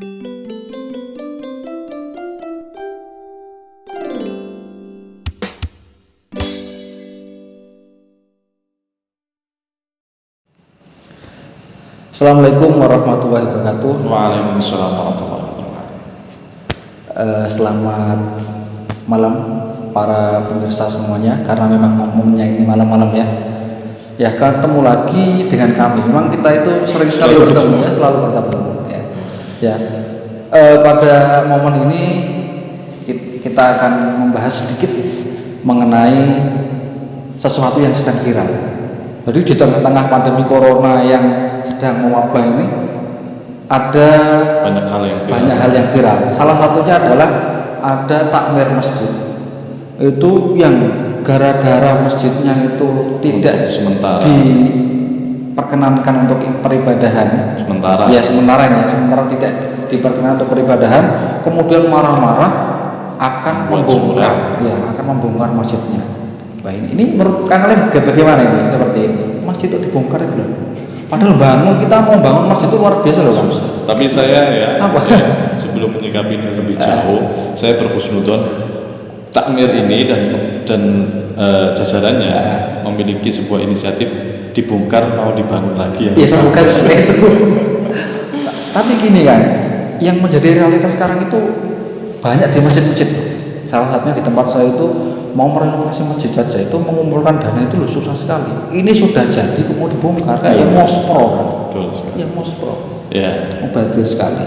Assalamualaikum warahmatullahi wabarakatuh. Waalaikumsalam warahmatullahi wabarakatuh. Selamat malam para pemirsa semuanya, karena memang umumnya ini malam-malam ya. Ya, ketemu lagi dengan kami. Memang kita itu sering sekali bertemu ya, selalu bertemu ya. Ya, pada momen ini kita akan membahas sedikit mengenai sesuatu yang sedang viral. Jadi di tengah-tengah pandemi corona yang sedang mewabah ini ada banyak hal yang viral. Salah satunya adalah ada takmir masjid itu yang gara-gara masjidnya itu tidak diperkenankan untuk peribadahan sementara tidak diperkenankan untuk peribadahan, kemudian marah-marah akan membongkar masjidnya. Wah, ini menurut Kang Alim bagaimana ini seperti ini? Masjid itu dibongkar itu. Padahal kita mau bangun masjid itu luar biasa loh, Kang. Tapi saya sebelum menyikapi ini lebih jauh, saya berhusnudzon takmir ini dan jajarannya memiliki sebuah inisiatif dibongkar mau dibangun lagi. Iya, semoga seperti itu. Tapi gini kan, yang menjadi realitas sekarang itu banyak di masjid-masjid. Salah satunya di tempat saya itu mau merenovasi masjid saja itu mengumpulkan dana itu susah sekali. Ini sudah jadi mau dibongkar kayak yang mospro. Betul sekali. Yang mospro. Ya. Mubazir sekali.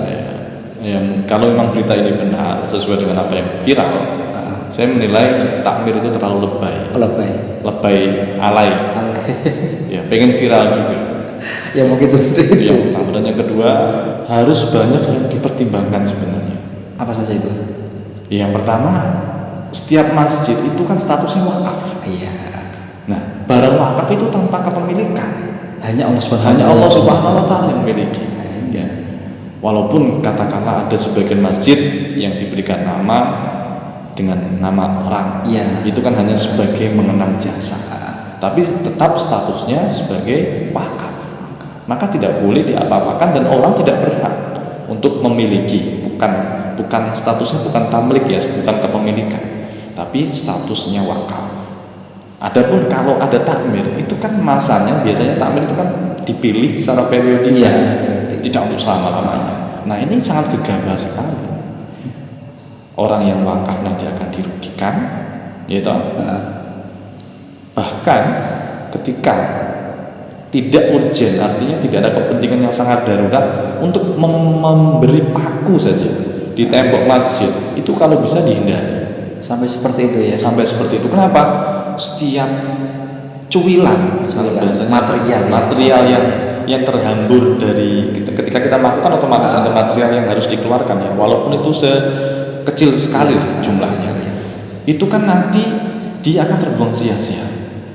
Ya. Kalau memang berita ini benar sesuai dengan apa yang viral, saya menilai takmir itu terlalu lebay, alay. Ya, pengen viral juga. Ya mungkin seperti itu. Yang pertama, dan yang kedua harus banyak yang dipertimbangkan sebenarnya. Apa saja itu? Yang pertama, setiap masjid itu kan statusnya wakaf. Iya. Nah, barang wakaf itu tanpa kepemilikan. Hanya Allah Subhanahu wa taala yang memiliki. Ya. Walaupun katakanlah ada sebagian masjid yang diberikan nama dengan nama orang. Iya. Itu kan hanya sebagai mengenang jasa. Tapi tetap statusnya sebagai wakaf. Maka tidak boleh diapa-apakan dan orang tidak berhak untuk memiliki, bukan statusnya bukan tamlik ya, bukan kepemilikan, tapi statusnya wakaf. Adapun kalau ada takmir itu kan masanya biasanya takmir itu kan dipilih secara periodik, tidak untuk selama-lamanya. Nah, ini sangat gegabah sekali. Orang yang wakaf nanti akan dirugikan, gitu. Bahkan ketika tidak urgent, artinya tidak ada kepentingan yang sangat darurat untuk memberi paku saja di tembok masjid, itu kalau bisa dihindari. Sampai seperti itu ya. Sampai seperti itu. Kenapa? Setiap cuilan material yang terhambur dari ketika kita melakukan, otomatis ada material yang harus dikeluarkan ya, walaupun itu sekecil sekali jumlahnya. Itu kan nanti dia akan terbuang sia-sia.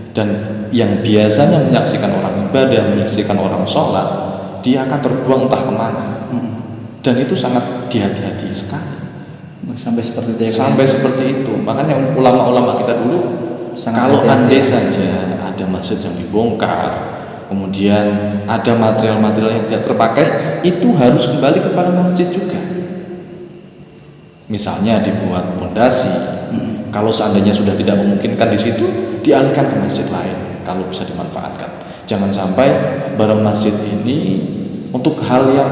Dan yang biasanya menyaksikan orang ibadah, menyaksikan orang sholat, dia akan terbuang entah kemana. Dan itu sangat dihati-hati sekali. Sampai seperti itu ya. Sampai seperti itu. Makanya ulama-ulama kita dulu kalau andai saja ada masjid yang dibongkar, kemudian ada material-material yang tidak terpakai, itu harus kembali kepada masjid juga. Misalnya dibuat pondasi, kalau seandainya sudah tidak memungkinkan di situ, dialihkan ke masjid lain kalau bisa dimanfaatkan. Jangan sampai barang masjid ini untuk hal yang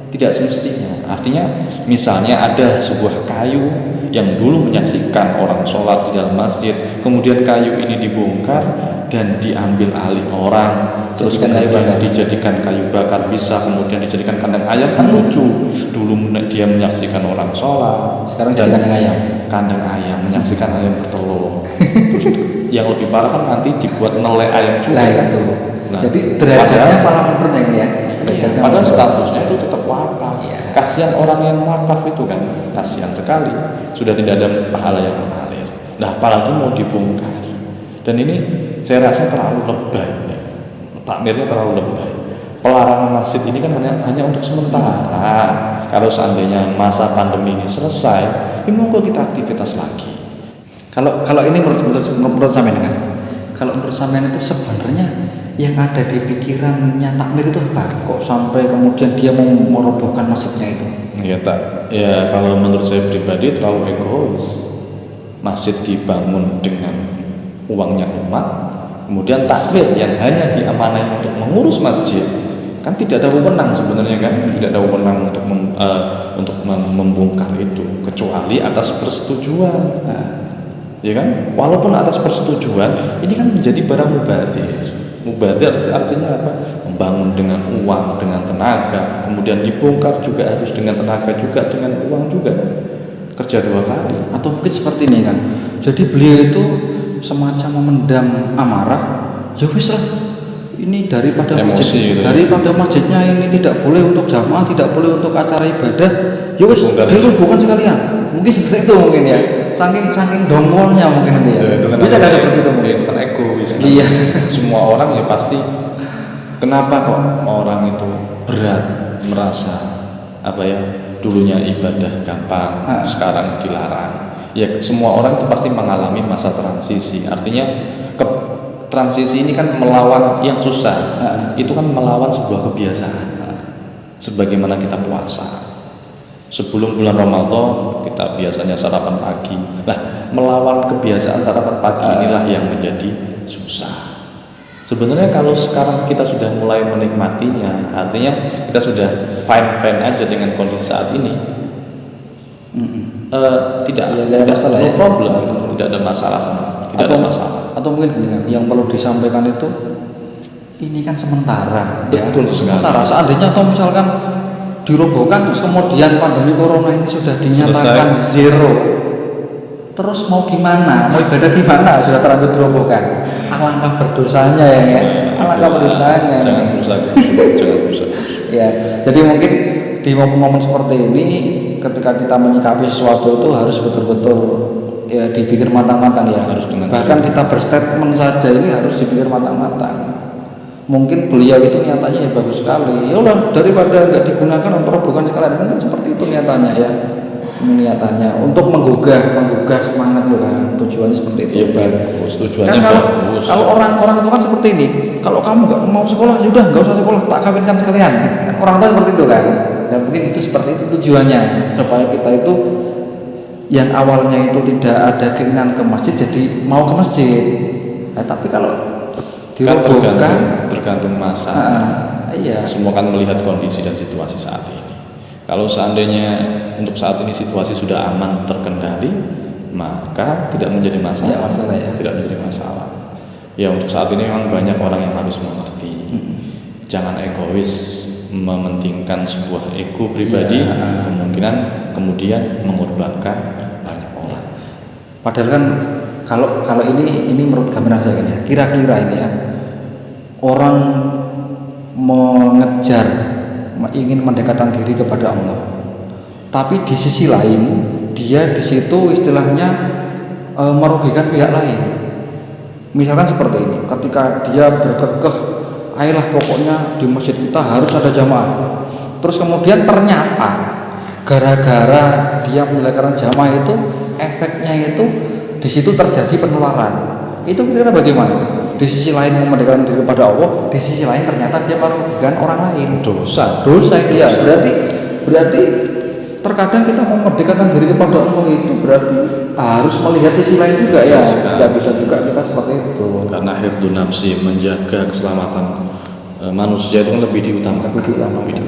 tidak semestinya. Artinya misalnya ada sebuah kayu yang dulu menyaksikan orang sholat di dalam masjid, kemudian kayu ini dibongkar dan diambil alih orang, terus kemudian dijadikan kayu bakar, bisa kemudian dijadikan kandang ayam, kan lucu. Dulu dia menyaksikan orang sholat, sekarang jadi kandang ayam menyaksikan ayam bertelur. Terus yang lebih parah kan nanti dibuat nolai ayam juga. Nah, jadi derajatnya malah menurun ya. Padahal statusnya itu tetap wakaf. Kasihan orang yang wakaf itu kan, kasihan sekali. Sudah tidak ada pahala yang mengalir. Nah, apalagi mau dibongkar. Dan ini saya rasa terlalu lebay. Takmirnya terlalu lebay. Pelarangan masjid ini kan hanya untuk sementara. Kalau seandainya masa pandemi ini selesai, ya monggo kita aktivitas lagi. Kalau ini menurut sampean kan, kalau menurut sampean itu sebenarnya yang ada di pikirannya takmir itu apa? Kok sampai kemudian dia mau merobohkan masjidnya itu? Ya kalau menurut saya pribadi terlalu egois. Masjid dibangun dengan uangnya umat, kemudian takmir yang hanya diamanai untuk mengurus masjid, kan tidak ada wewenang sebenarnya kan, tidak ada wewenang untuk membongkar itu kecuali atas persetujuan. Ya kan? Walaupun atas persetujuan, ini kan menjadi barang mubadir. Mubadir artinya apa? Membangun dengan uang, dengan tenaga, kemudian dibongkar juga harus dengan tenaga juga, dengan uang juga. Kerja dua kali. Atau mungkin seperti ini kan. Jadi beliau itu semacam memendam amarah. Ya wis lah. Ini daripada masjid, gitu. Daripada masjidnya ini tidak boleh untuk jamaah, tidak boleh untuk acara ibadah. Ya wis, bukan sekalian. Mungkin seperti itu mungkin ya. Saking dongolnya mungkin nanti ya. Itu kan bisa ada seperti itu mungkin. Itu kan egois. Iya. Semua orang ya pasti. Kenapa kok orang itu berat merasa apa ya? Dulunya ibadah gampang, sekarang dilarang. Ya semua orang itu pasti mengalami masa transisi. Artinya transisi ini kan melawan yang susah. Itu kan melawan sebuah kebiasaan. Sebagaimana kita puasa. Sebelum bulan Ramadan kita biasanya sarapan pagi. Nah, melawan kebiasaan sarapan pagi inilah yang menjadi susah. Sebenarnya kalau sekarang kita sudah mulai menikmatinya, artinya kita sudah fine aja dengan kondisi saat ini. Tidak ada masalah, no problem, tidak ada masalah, tidak ada masalah. Atau mungkin gini kan, yang perlu disampaikan itu ini kan sementara, betul ya. Sementara. Seandainya atau misalkan dirobohkan terus kemudian pandemi corona ini sudah dinyatakan zero, terus mau gimana? Mau ibadah gimana? Sudah terlanjur dirobohkan. Alangkah berdosanya ya, alangkah berdosanya. Jangan berusaha. Ya, jadi mungkin di momen-momen seperti ini, ketika kita menyikapi sesuatu itu harus betul-betul ya dipikir matang-matang ya. Bahkan kita berstatement saja ini harus dipikir matang-matang. Mungkin beliau itu niatannya ya bagus sekali. Ya udah, daripada nggak digunakan untuk robohkan sekalian, mungkin seperti itu niatannya ya. Niatannya untuk menggugah semangat loh kan, tujuannya seperti itu. Iya bagus, tujuannya kan bagus. Kalau orang-orang itu kan seperti ini, kalau kamu nggak mau sekolah, yaudah nggak usah sekolah, tak kawinkan sekalian. Orang tua seperti itu kan. Dan mungkin itu seperti itu tujuannya, supaya kita itu yang awalnya itu tidak ada keinginan ke masjid jadi mau ke masjid. Nah, tapi kalau dirobohkan kan tergantung masa. Iya. Semua kan melihat kondisi dan situasi saat ini. Kalau seandainya untuk saat ini situasi sudah aman terkendali, maka tidak menjadi masalah. Ya. Tidak menjadi masalah. Ya untuk saat ini memang banyak orang yang harus mengerti. Jangan egois mementingkan sebuah ego pribadi, kemungkinan kemudian mengorbankan banyak orang. Padahal kan kalau ini menurut gambaran saya kan ya, kira-kira ini ya, orang mengejar ingin mendekatkan diri kepada Allah, tapi di sisi lain dia di situ istilahnya merugikan pihak lain. Misalkan seperti ini, ketika dia berkekeh, ayolah pokoknya di masjid kita harus ada jamaah. Terus kemudian ternyata gara-gara dia menyelenggarakan jamaah itu, efeknya itu di situ terjadi penularan. Itu kira-kira bagaimana? Di sisi lain memerdekakan diri kepada Allah, di sisi lain ternyata dia merugikan orang lain. Dosa itu ya. Berarti terkadang kita memerdekakan diri kepada Allah itu berarti harus melihat sisi lain juga ya. Tidak bisa juga kita seperti itu. Karena hifdzun nafsi, menjaga keselamatan manusia itu kan lebih diutamakan.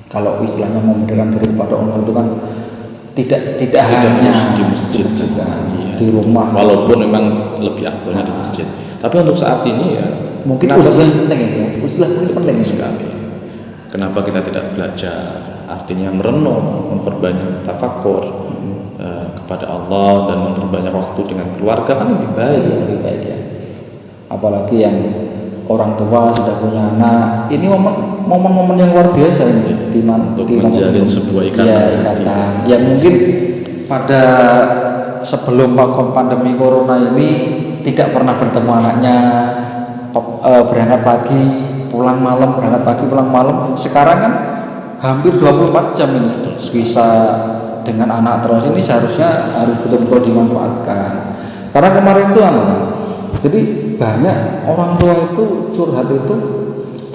Kalau istilahnya memerdekakan diri kepada Allah itu kan tidak hanya di masjid juga, di rumah. Walaupun memang lebih aktualnya di masjid. Tapi untuk saat ini ya mungkin uzlah penting ya. Uzlah itu penting sekali. Kenapa kita tidak belajar? Artinya merenung, memperbanyak tafakur kepada Allah dan memperbanyak waktu dengan keluarga kan lebih baik ya. Apalagi yang orang tua sudah punya anak, ini momen-momen yang luar biasa ini untuk menjalin sebuah ikatan. Ya mungkin pada sebelum pandemi corona ini tidak pernah bertemu anaknya, berangkat pagi pulang malam, berangkat pagi pulang malam. Sekarang kan hampir 24 jam ini bisa dengan anak terus. Ini seharusnya harus betul-betul dimanfaatkan. Karena kemarin itu jadi banyak orang tua itu curhat itu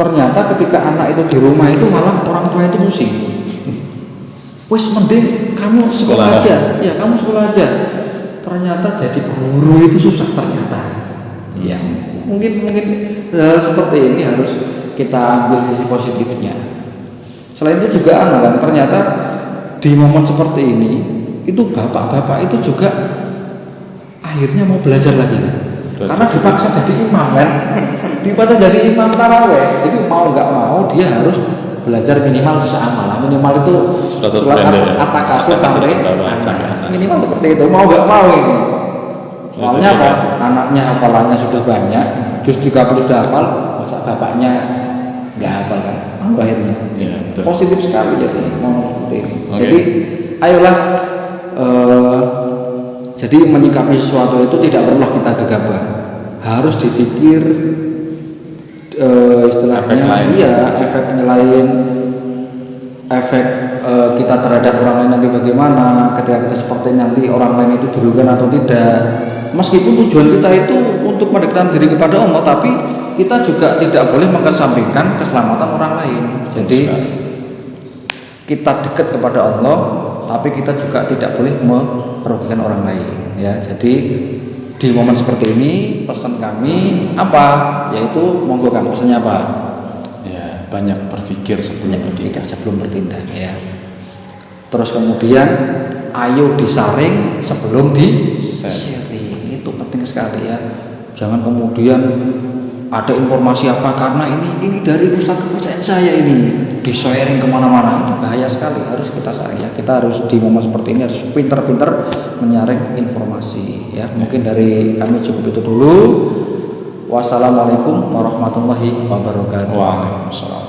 ternyata ketika anak itu di rumah itu malah orang tua itu pusing. Wes mending kamu sekolah aja, ya kamu sekolah aja. Ternyata jadi guru itu susah ternyata. Ya mungkin seperti ini harus kita ambil sisi positifnya. Selain itu juga kan ternyata di momen seperti ini itu bapak-bapak itu juga akhirnya mau belajar lagi kan. Karena dipaksa jadi imam kan, dipaksa jadi imam taraweh. Jadi mau nggak mau dia harus belajar minimal amal. Minimal itu surat at-takasur sampai minimal seperti itu. Mau nggak mau ini. Soalnya apa? Anaknya hafalannya sudah banyak, juz 30 sudah hafal, masa bapaknya nggak hafal kan? Akhirnya positif sekali jadi mau seperti ini. Jadi ayolah. Jadi menyikapi sesuatu itu tidak perlu kita gegabah, harus dipikir istilahnya efeknya lain, efek kita terhadap orang lain nanti bagaimana ketika kita seperti nanti orang lain itu dirugikan atau tidak. Meskipun tujuan kita itu untuk mendekatkan diri kepada Allah, tapi kita juga tidak boleh mengesampingkan keselamatan orang lain. Jadi kita dekat kepada Allah, tapi kita juga tidak boleh merugikan orang lain. Ya, jadi di momen seperti ini pesan kami apa? Yaitu monggo Kang, pesannya apa? Ya, banyak berpikir sebelum bertindak ya. Terus kemudian ayo disaring sebelum di-sharing. Itu penting sekali ya. Jangan kemudian ada informasi apa karena ini dari Ustadz kepercayaan saya ini di-sharing kemana-mana, itu bahaya sekali. Harus kita saring ya. Kita harus di momen seperti ini harus pintar-pintar menyaring informasi ya. Mungkin dari kami cukup itu dulu. Wassalamualaikum warahmatullahi wabarakatuh. Waalaikumsalam.